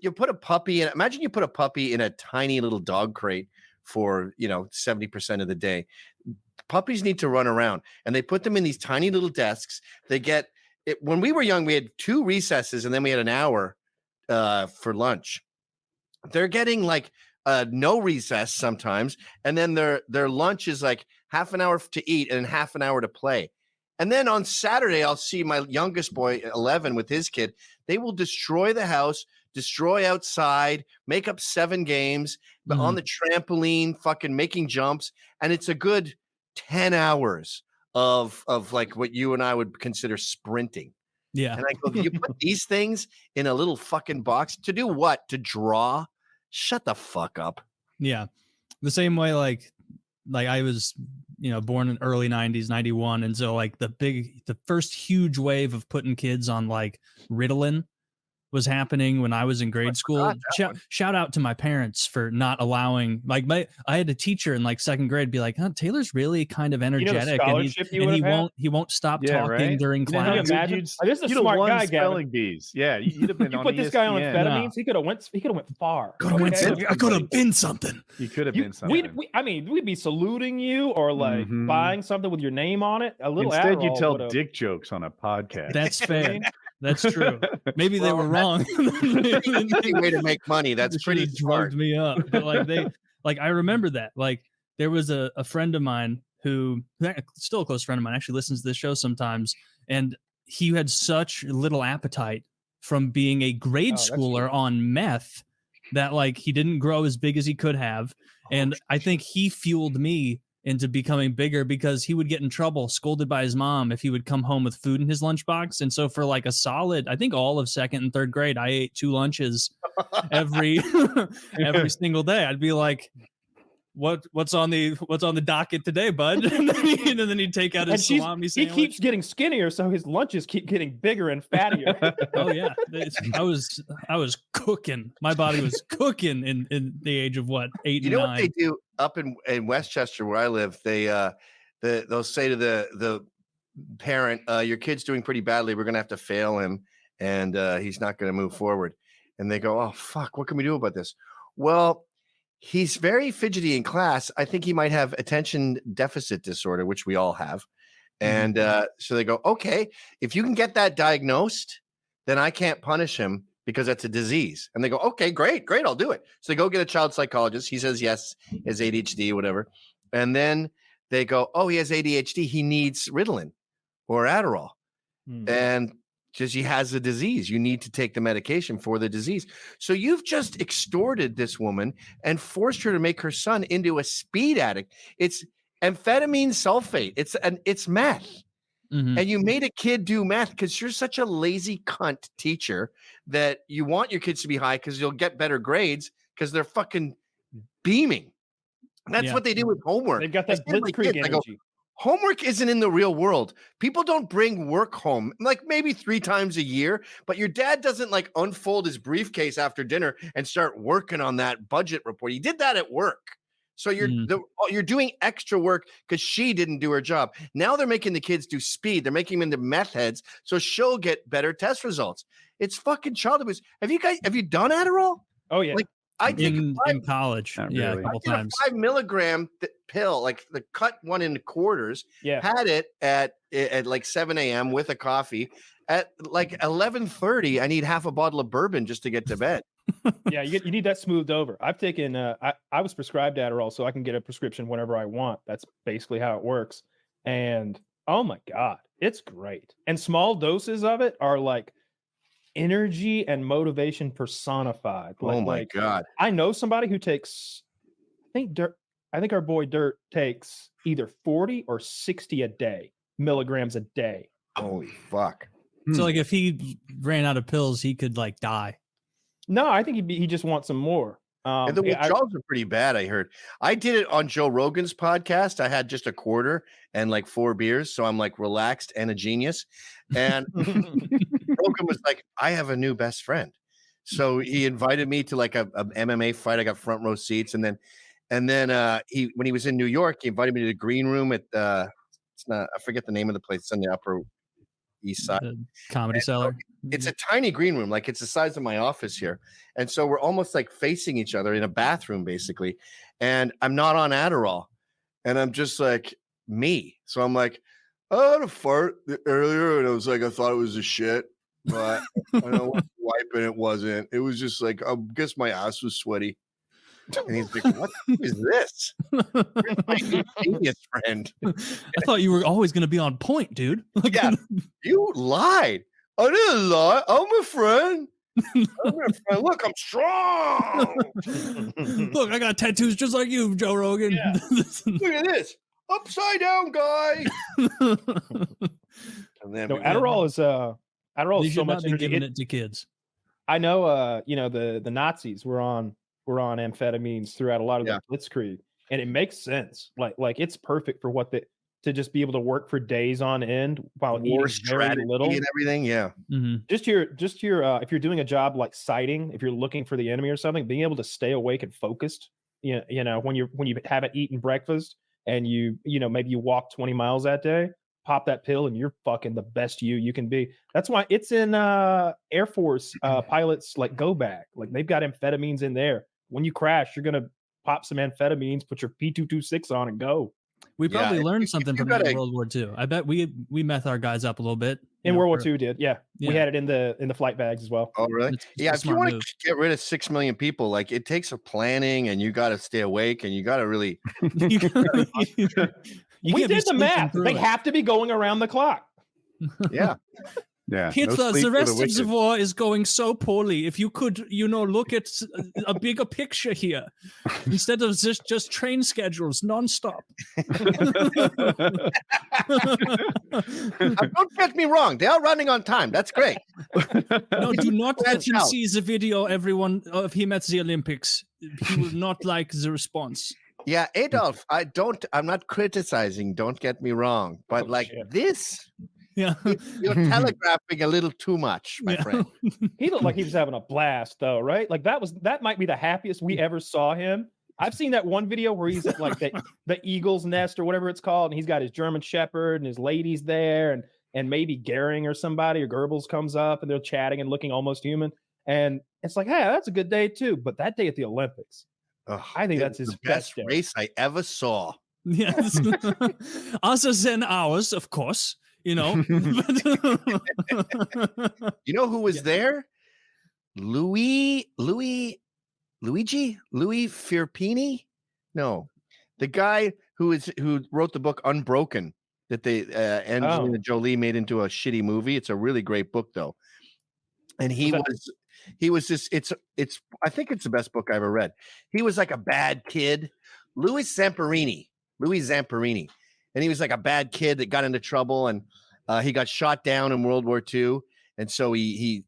you put a puppy in. Imagine you put a puppy in a tiny little dog crate for 70% of the day. Puppies need to run around, and they put them in these tiny little desks. They get it. When we were young, we had 2 recesses, and then we had an hour for lunch. They're getting like no recess sometimes, and then their lunch is like half an hour to eat and half an hour to play. And then on Saturday, I'll see my youngest boy, 11, with his kid. They will destroy the house, destroy outside, make up 7 games, but on the trampoline, fucking making jumps, and it's a good 10 hours of like what you and I would consider sprinting. Yeah. And I go, you put these things in a little fucking box to do what? To draw? Shut the fuck up. Yeah. The same way, like I was, born in early 90s, 91. And so like the first huge wave of putting kids on like Ritalin was happening when I was in grade school. Shout out to my parents for not allowing, like I had a teacher in like 2nd grade be like, Taylor's really kind of energetic, and he won't stop talking during class. This is a smart guy, Gavin. Bees. Yeah, you'd have been. You put this guy on amphetamines, he could have went far. I could have been something. You could have been something. We'd be saluting you or like buying something with your name on it. A little. Instead, Adderall you tell dick jokes on a podcast. That's fair. That's true. Maybe they were wrong. Any way to make money. That's pretty smart. Me up. But like I remember that. Like there was a friend of mine who still a close friend of mine, actually listens to this show sometimes, and he had such little appetite from being a grade schooler on meth that like he didn't grow as big as he could have. And I think he fueled me into becoming bigger because he would get in trouble, scolded by his mom if he would come home with food in his lunchbox. And so for like a solid, I think all of 2nd and 3rd grade, I ate 2 lunches every single day. I'd be like, what's on the docket today, bud? And then he'd take out his salami sandwich. He keeps getting skinnier, so his lunches keep getting bigger and fattier. Oh yeah, I was cooking. My body was cooking in the age of 8 and 9. You know what they do up in Westchester where I live? They'll say to the parent, "Your kid's doing pretty badly. We're gonna have to fail him, and he's not gonna move forward." And they go, "Oh fuck, what can we do about this?" Well, he's very fidgety in class. I think he might have attention deficit disorder, which we all have. And so they go, okay, if you can get that diagnosed, then I can't punish him because that's a disease. And they go, okay, great, I'll do it. So they go get a child psychologist. He says, yes, he has ADHD, whatever. And they go, oh, he has ADHD. He needs Ritalin or Adderall. And because he has a disease, you need to take the medication for the disease. So you've just extorted this woman and forced her to make her son into a speed addict. It's amphetamine sulfate. It's meth. And you made a kid do meth because you're such a lazy cunt teacher that you want your kids to be high because you'll get better grades because they're fucking beaming. That's what they do with homework. They've got that blitzkrieg energy. Homework isn't in the real world. People don't bring work home, like maybe 3 times a year, but your dad doesn't like unfold his briefcase after dinner and start working on that budget report. He did that at work. So you're doing extra work because she didn't do her job. Now they're making the kids do speed. They're making them into meth heads so she'll get better test results. It's fucking child abuse. Have you done Adderall? Oh yeah. Like I take in college. Yeah, a couple times. A 5 milligram pill, like the cut one into quarters. Yeah. Had it at like 7 a.m. with a coffee. At like 11:30, I need half a bottle of bourbon just to get to bed. Yeah, you need that smoothed over. I've taken I was prescribed Adderall, so I can get a prescription whenever I want. That's basically how it works. And oh my God, it's great. And small doses of it are like energy and motivation personified. Oh my God. I know somebody who takes, I think our boy Dirt takes either 40 or 60 milligrams a day. Holy fuck. So like if he ran out of pills, he could like die. No, I think he just wants some more. And the withdrawals are pretty bad, I heard. I did it on Joe Rogan's podcast. I had just a quarter and like 4 beers. So I'm like relaxed and a genius. And Rogan was like, I have a new best friend. So he invited me to like a MMA fight. I got front row seats. And then when he was in New York, he invited me to the green room at I forget the name of the place. It's on the Upper East Side. The Comedy Cellar. It's a tiny green room, like it's the size of my office here. And so we're almost like facing each other in a bathroom, basically. And I'm not on Adderall. And I'm just like me. So I'm like, I had a fart earlier and I was like, I thought it was a shit, but I know what wiping it wasn't. It was just like, I guess my ass was sweaty. And he's like, what is this? You're my new genius friend. I thought you were always going to be on point, dude. Like, Yeah, you lied. I didn't lie. I'm a friend. Look, I'm strong. Look, I got tattoos just like you, Joe Rogan. Yeah. Look at this. Upside down guy. And then No, Adderall is You so should much not be energy. giving it to kids. I know the Nazis were on amphetamines throughout a lot of the Blitzkrieg, and it makes sense. Like it's perfect for what to just be able to work for days on end while war eating very strategy little. and everything. Yeah. Mm-hmm. Just your if you're doing a job like sighting, if you're looking for the enemy or something, being able to stay awake and focused. You know when you haven't eaten breakfast and maybe you walk 20 miles that day, pop that pill and you're fucking the best you can be. That's why it's in Air Force pilots like go back. Like they've got amphetamines in there. When you crash, you're gonna pop some amphetamines, put your P226 on and go. We probably learned something from that in gotta- World War II. I bet we meth our guys up a little bit. In World War II did, yeah. We Yeah. had it in the flight bags as well. Oh, really? It's a Yeah. If you smart want move. to get rid of 6 million people, like it takes a planning and you got to stay awake and you got to really. You can't We be did the sleeping math. through They it. have to be going around the clock. Yeah. Yeah. Hitler, sleep the for rest of the wicked. war is going so poorly. If you could, look at a bigger picture here instead of just train schedules nonstop. Don't get me wrong. They are running on time. That's great. No, do not let Plans him out. see the video, everyone, of him at the Olympics. He will not like the response. Yeah, Adolf, I'm not criticizing. Don't get me wrong. But Oh, like shit. this, Yeah. you're telegraphing a little too much, my Yeah. friend. He looked like he was having a blast, though, right? Like that might be the happiest we ever saw him. I've seen that one video where he's at like the Eagle's Nest or whatever it's called, and he's got his German Shepherd and his ladies there, and maybe Goering or somebody or Goebbels comes up and they're chatting and looking almost human. And it's like, hey, that's a good day too. But that day at the Olympics, Ugh, I think it that's was his the best best day. race I ever saw. Yes. Other than ours, of course, You know who was there? Luigi Firpini? No, the guy who wrote the book Unbroken that Angelina Jolie made into a shitty movie. It's a really great book though. And he was just it's I think it's the best book I ever read. He was like a bad kid, Louis Zamperini. And he was like a bad kid that got into trouble and he got shot down in World War II. And so he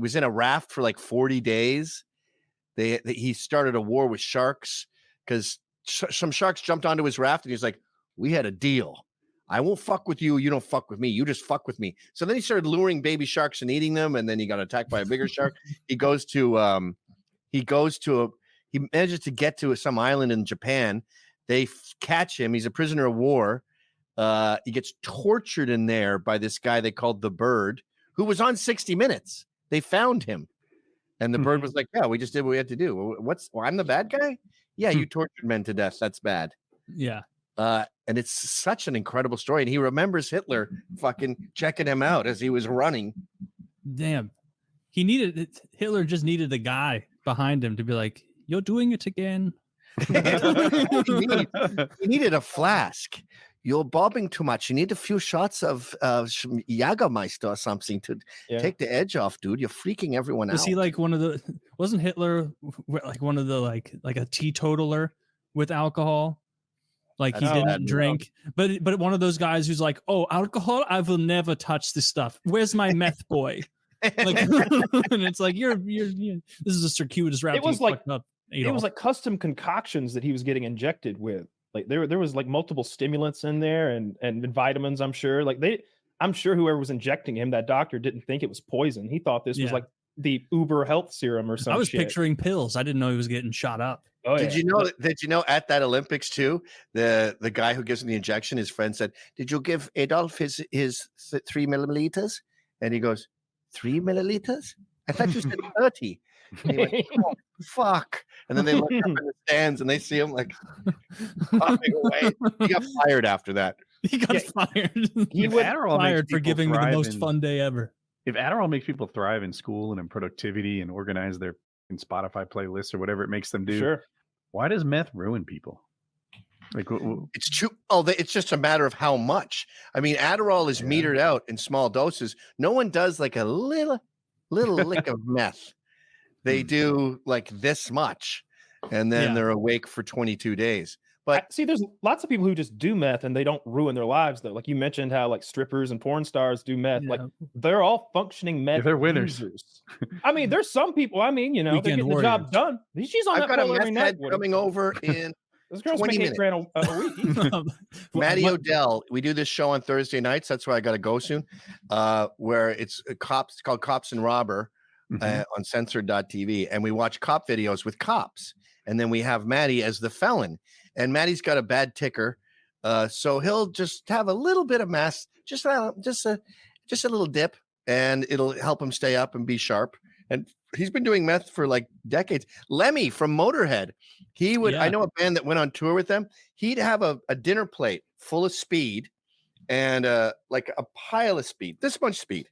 was in a raft for like 40 days. He started a war with sharks because some sharks jumped onto his raft and he's like, we had a deal. I won't fuck with you. You don't fuck with me. You just fuck with me. So then he started luring baby sharks and eating them. And then he got attacked by a bigger shark. He manages to get to some island in Japan. They catch him. He's a prisoner of war. He gets tortured in there by this guy they called the Bird, who was on 60 Minutes. They found him. And the Bird was like, yeah, we just did what we had to do. I'm the bad guy? Yeah, you tortured men to death. That's bad. Yeah. And it's such an incredible story. And he remembers Hitler fucking checking him out as he was running. Damn. Hitler just needed a guy behind him to be like, you're doing it again. He needed a flask. You're bobbing too much. You need a few shots of Jagermeister or something to take the edge off, dude. You're freaking everyone out. Was he like wasn't Hitler like one of the like a teetotaler with alcohol? Like he didn't drink, but one of those guys who's like, oh, alcohol, I will never touch this stuff. Where's my meth boy? Like, and it's like you're this is a circuitous route. It was like up, it was like custom concoctions that he was getting injected with. Like there was like multiple stimulants in there and vitamins. I'm sure. I'm sure whoever was injecting him, that doctor, didn't think it was poison. He thought this was like the Uber health serum or something. I was picturing pills. I didn't know he was getting shot up. Oh, Did you know at that Olympics too, the guy who gives him the injection, his friend said, "Did you give Adolf his 3 milliliters?" And he goes, 3 milliliters? I thought you said 30. And he went, oh, fuck. And then they look up in the stands and they see him like popping away. He got fired after that. He got fired. He was Adderall fired for makes people giving me the thrive most in- fun day ever. If Adderall makes people thrive in school and in productivity and organize their Spotify playlists or whatever it makes them do, Sure. why does meth ruin people? Like, It's true. Oh, it's just a matter of how much. I mean, Adderall is metered out in small doses. No one does like a little lick of meth. They do like this much, and then they're awake for 22 days. But see, there's lots of people who just do meth and they don't ruin their lives though. Like you mentioned how like strippers and porn stars do meth. Yeah. Like they're all functioning meth. they're winners. users. I mean, there's some people. I mean, you know, they're Weekend getting the job done. She's on I've that got a pole every meth head night. coming over in This girl's 20 making $8,000 a week. Matty Odell. We do this show on Thursday nights. That's why I got to go soon. Where it's called Cops and Robber on censored.tv. And we watch cop videos with cops. And then we have Matty as the felon. And Matty's got a bad ticker. So he'll just have a little bit of mass, just a little dip, and it'll help him stay up and be sharp. And he's been doing meth for like decades. Lemmy from Motorhead. He would, I know a band that went on tour with them. He'd have a dinner plate full of speed and like a pile of speed, this much speed.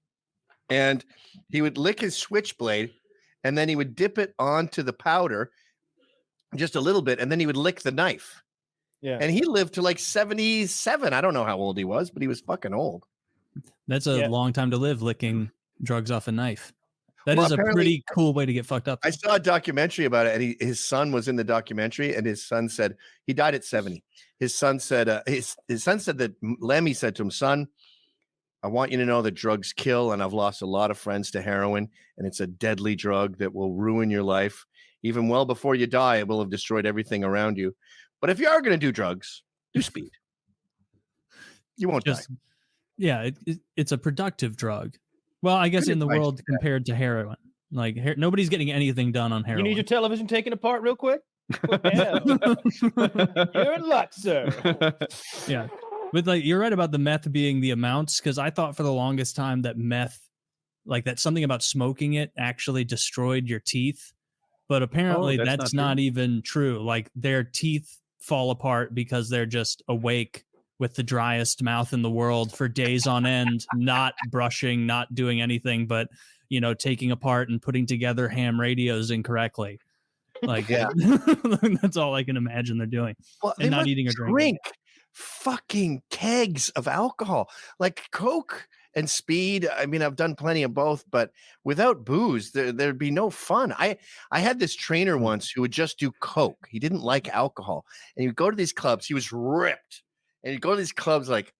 And he would lick his switchblade and then he would dip it onto the powder just a little bit. And then he would lick the knife. Yeah. And he lived to like 77. I don't know how old he was, but he was fucking old. That's a long time to live, licking drugs off a knife. That is a apparently- pretty cool way to get fucked up. I saw a documentary about it, and his son was in the documentary, and his son said he died at 70. His son said his son said that Lemmy said to him, "Son, I want you to know that drugs kill, and I've lost a lot of friends to heroin, and it's a deadly drug that will ruin your life. Even well before you die, it will have destroyed everything around you. But if you are going to do drugs, do speed. You won't die." Yeah, it's a productive drug. Well, I guess Good in the advice world to that. compared to heroin, like nobody's getting anything done on You heroin. need your television taken apart real quick? Well, you're in luck, sir. Yeah, but like you're right about the meth being the amounts, because I thought for the longest time that meth, like that something about smoking it actually destroyed your teeth, but apparently that's not even true. Like their teeth fall apart because they're just awake with the driest mouth in the world for days on end, not brushing, not doing anything, but taking apart and putting together ham radios incorrectly. Like that's all I can imagine they're doing. Well, and they not must eating or drinking. drink fucking kegs of alcohol, like Coke and speed. I mean, I've done plenty of both, but without booze, there'd be no fun. I had this trainer once who would just do Coke. He didn't like alcohol, and he would go to these clubs. He was ripped, and he'd go to these clubs like,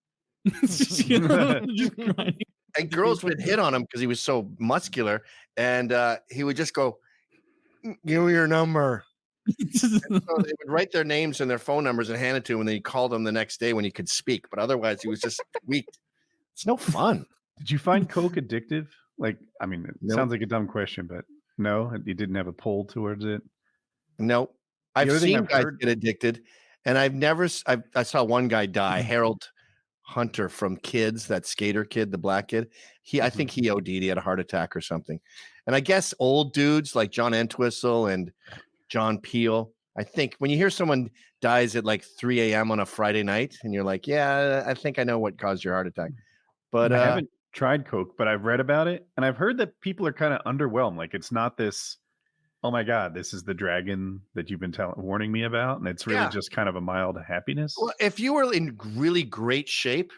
Just grinding. and girls would hit on him because he was so muscular, and he would just go, "Give me your number." So they would write their names and their phone numbers and hand it to him, and then he'd call them the next day when he could speak. But otherwise, he was just weak. It's no fun. Did you find Coke addictive? Like, I mean, it Nope. sounds like a dumb question, but no, you didn't have a pull towards it. Nope. I've other thing seen I've guys heard- get addicted, and I saw one guy die, Harold Hunter from Kids, that skater kid, the black kid. I think he OD'd. He had a heart attack or something. And I guess old dudes like John Entwistle and John Peel, I think when you hear someone dies at like 3 a.m. on a Friday night, and you're like, yeah, I think I know what caused your heart attack. But I haven't tried Coke, but I've read about it, and I've heard that people are kind of underwhelmed. Like, it's not this, oh my God, this is the dragon that you've been warning me about, and it's really just kind of a mild happiness. well, if you were in really great shape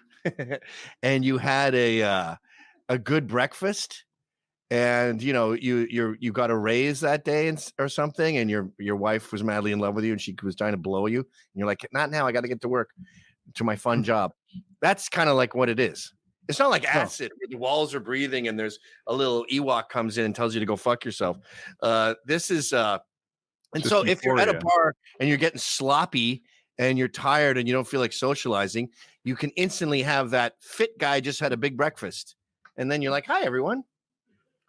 and you had a good breakfast, and you got a raise that day or something, and your wife was madly in love with you and she was trying to blow you, and you're like, not now, I got to get to work, to my fun job. That's kind of like what it is. It's not like acid where the walls are breathing and there's a little Ewok comes in and tells you to go fuck yourself. This is and Just so if you're at a euphoria. bar and you're getting sloppy and you're tired and you don't feel like socializing, you can instantly have that fit guy just had a big breakfast, and then you're like, hi everyone.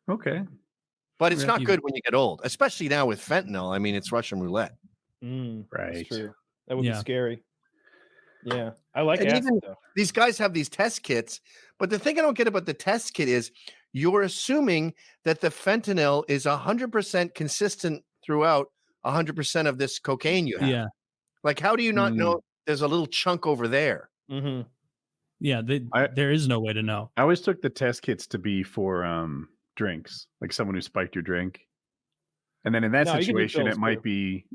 Okay. But it's not You- good when you get old, especially now with fentanyl. I mean, it's Russian roulette. Right. Right. That's true. That would Yeah. be scary. Yeah. I like And acid even- though. These guys have these test kits, but the thing I don't get about the test kit is you're assuming that the fentanyl is 100% consistent throughout 100% of this cocaine you have. Yeah. Like, how do you not know there's a little chunk over there? Mm-hmm. Yeah. There is no way to know. I always took the test kits to be for drinks, like someone who spiked your drink. And then in that No, you can do situation, pills, it might too. be,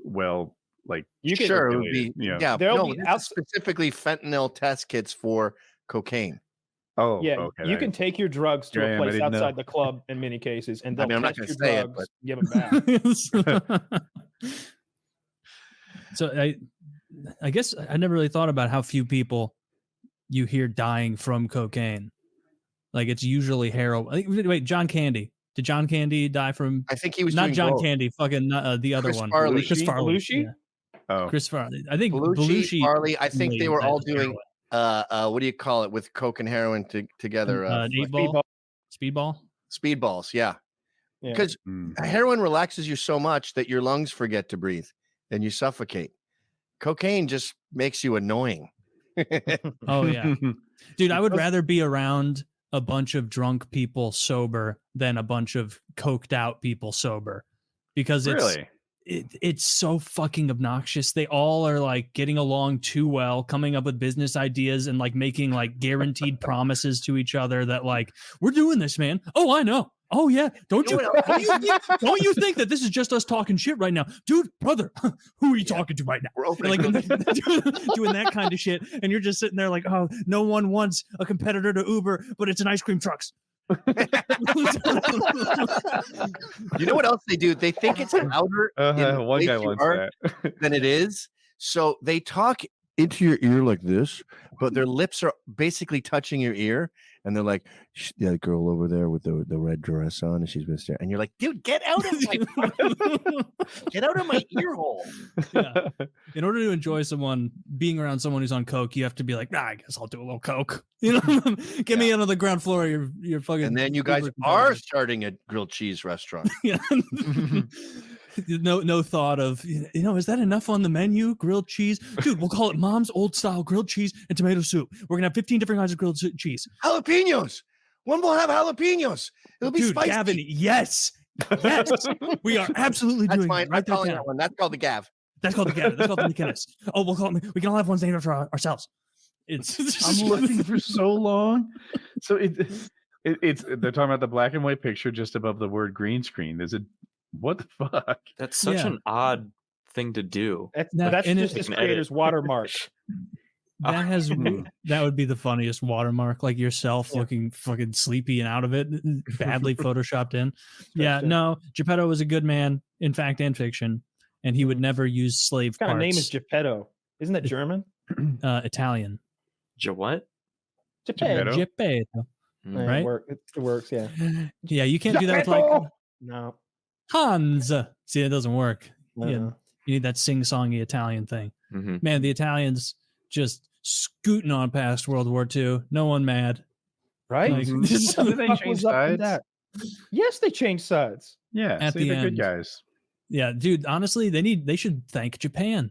like, You can Sure, it would be. regulated, Yeah, There'll no, be this is outs- specifically fentanyl test kits for cocaine. Oh, Yeah, okay. you can take your drugs to Here I a am, I place didn't know. outside the club in many cases, and I they'll mean, I'm not test gonna your say it, drugs, but- give them back. So I guess I never really thought about how few people you hear dying from cocaine. Like it's usually heroin. Wait, John Candy. Did John Candy die from? I think he was Not doing John both. Candy. Fucking the other Chris one. Farley. Chris Farley. Belushi? Yeah. Oh, Chris Farley. I think Belushi, Belushi. Farley. I think they were all died from doing what do you call it with coke and heroin together? heroin. Eight ball. Speedball. Speedballs, yeah. Yeah. Because heroin relaxes you so much that your lungs forget to breathe and you suffocate. Cocaine just makes you annoying. Oh yeah, dude. I would Because- rather be around a bunch of drunk people sober than a bunch of coked out people sober, because really? it's so fucking obnoxious. They all are like getting along too well, coming up with business ideas and like making like guaranteed promises to each other that like, we're doing this, man. Oh, I know. Oh yeah. Don't you think that this is just us talking shit right now? Dude, brother, who are you talking to right now? We're opening Like doing that kind of shit. And you're just sitting there like, oh, no one wants a competitor to Uber, but it's an ice cream trucks. You know what else they do? They think it's louder in the one place guy you wants are that. than it is. So they talk into your ear like this, but their lips are basically touching your ear. And they're like, that girl over there with the red dress on, and she's been staring. And you're like, dude, get out of my ear hole. Yeah. In order to enjoy being around someone who's on coke, you have to be like, I guess I'll do a little coke. You know, get me on the ground floor of your fucking. And then you guys Uber are competitor. starting a grilled cheese restaurant. Yeah. No thought of, is that enough on the menu? Grilled cheese, dude. We'll call it Mom's Old Style Grilled Cheese and Tomato Soup. We're gonna have 15 different kinds of grilled cheese. Jalapenos. One will have jalapenos. It'll be Dude, spicy. Gavin, yes, we are absolutely That's doing fine. it. Write I'm that calling down. that one. That's called the Gav. That's called the Gavin. That's called the McInnes. Oh, we can all have ones named after ourselves. It's I'm looking for so long. So it's they're talking about the black and white picture just above the word green screen. There's a what the fuck? That's such an odd thing to do. That's and just it- his Like an creator's edit. watermark. that would be the funniest watermark, like yourself looking fucking sleepy and out of it, badly photoshopped in. Yeah, no, Geppetto was a good man in fact and fiction, and he would never use slave What kind of parts. name is Geppetto? Isn't that German? Italian. What? Geppetto? Geppetto. Right? It works, yeah. Yeah, you can't do that with like No. Hans. See, it doesn't work. Yeah, Uh-uh. you need that sing-songy Italian thing. Mhm. Man, the Italians just scooting on past World War II. No one mad. Right? Like, What Did the they fuck change was up with sides? that? Yes, they changed sides. Yeah, At save the the good end. guys. Yeah, dude. Honestly, they should thank Japan,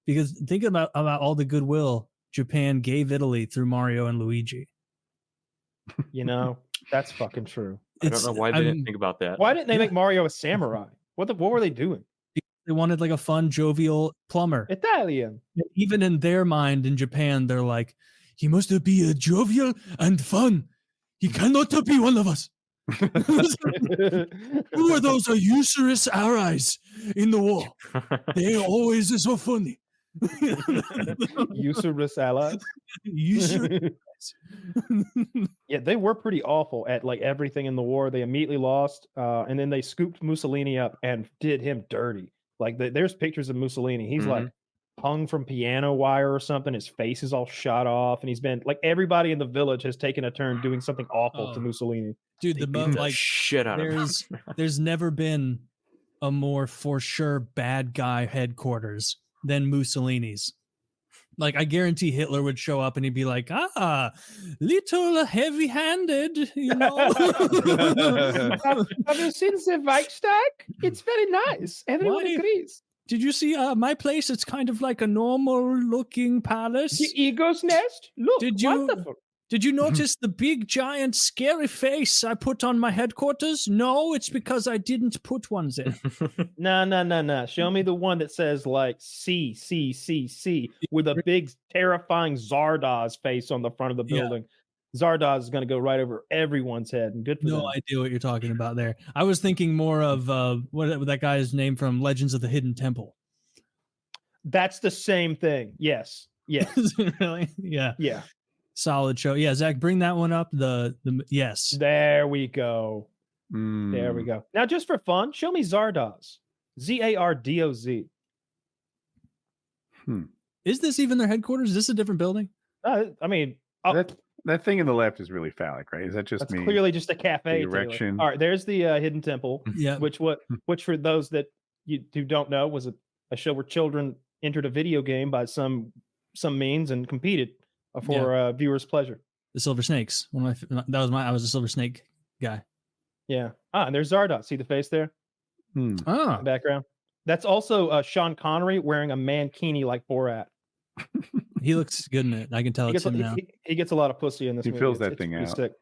because think about all the goodwill Japan gave Italy through Mario and Luigi. You know, that's fucking true. I don't know why they didn't think about that. Why didn't they make Mario a samurai? What were they doing? They wanted like a fun, jovial plumber. Italian. Even in their mind in Japan, they're like, he must be a jovial and fun. He cannot be one of us. Who are those usurious allies in the war? They are always so funny. Usurious allies. Usurious. Yeah, they were pretty awful at like everything in the war. They immediately lost, and then they scooped Mussolini up and did him dirty. Like there's pictures of Mussolini. He's like hung from piano wire or something. His face is all shot off, and he's been like everybody in the village has taken a turn doing something awful to Mussolini. Dude, They beat the like shit out of him. there's never been a more for sure bad guy headquarters than Mussolini's. Like, I guarantee Hitler would show up and he'd be like, little heavy-handed, you know. Have you seen the Reichstag? It's very nice. Everyone agrees. Did you see my place? It's kind of like a normal-looking palace. The eagle's nest? Look, wonderful. Did you notice the big, giant, scary face I put on my headquarters? No, it's because I didn't put one there. No. Show me the one that says like C with a big, terrifying Zardoz face on the front of the building. Yeah. Zardoz is going to go right over everyone's head, and good for them. No idea what you're talking about there. I was thinking more of what that guy's name from Legends of the Hidden Temple. That's the same thing. Yes. Really? Yeah. Yeah. Solid show. Yeah, Zach, bring that one up. Yes. There we go. There we go. Now, just for fun, show me Zardoz. Zardoz. Is this even their headquarters? Is this a different building? I mean, that thing in the left is really phallic, right? Is that just me? Clearly just a cafe. The erection. All right, there's the Hidden Temple. Yeah. Which for those that who don't know was a show where children entered a video game by some means and competed for viewers' pleasure. The Silver Snakes. I was a Silver Snake guy. Yeah. And there's Zardoz. See the face there? Background. That's also Sean Connery wearing a mankini like Borat. He looks good in it. I can tell it's him now. He gets a lot of pussy in this movie. He fills that thing out. Sick.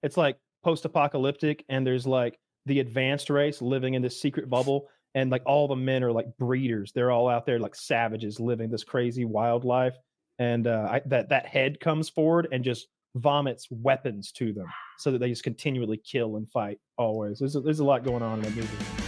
It's like post-apocalyptic, and there's like the advanced race living in this secret bubble, and like all the men are like breeders. They're all out there like savages living this crazy wildlife. And that head comes forward and just vomits weapons to them so that they just continually kill and fight always. There's a lot going on in the movie.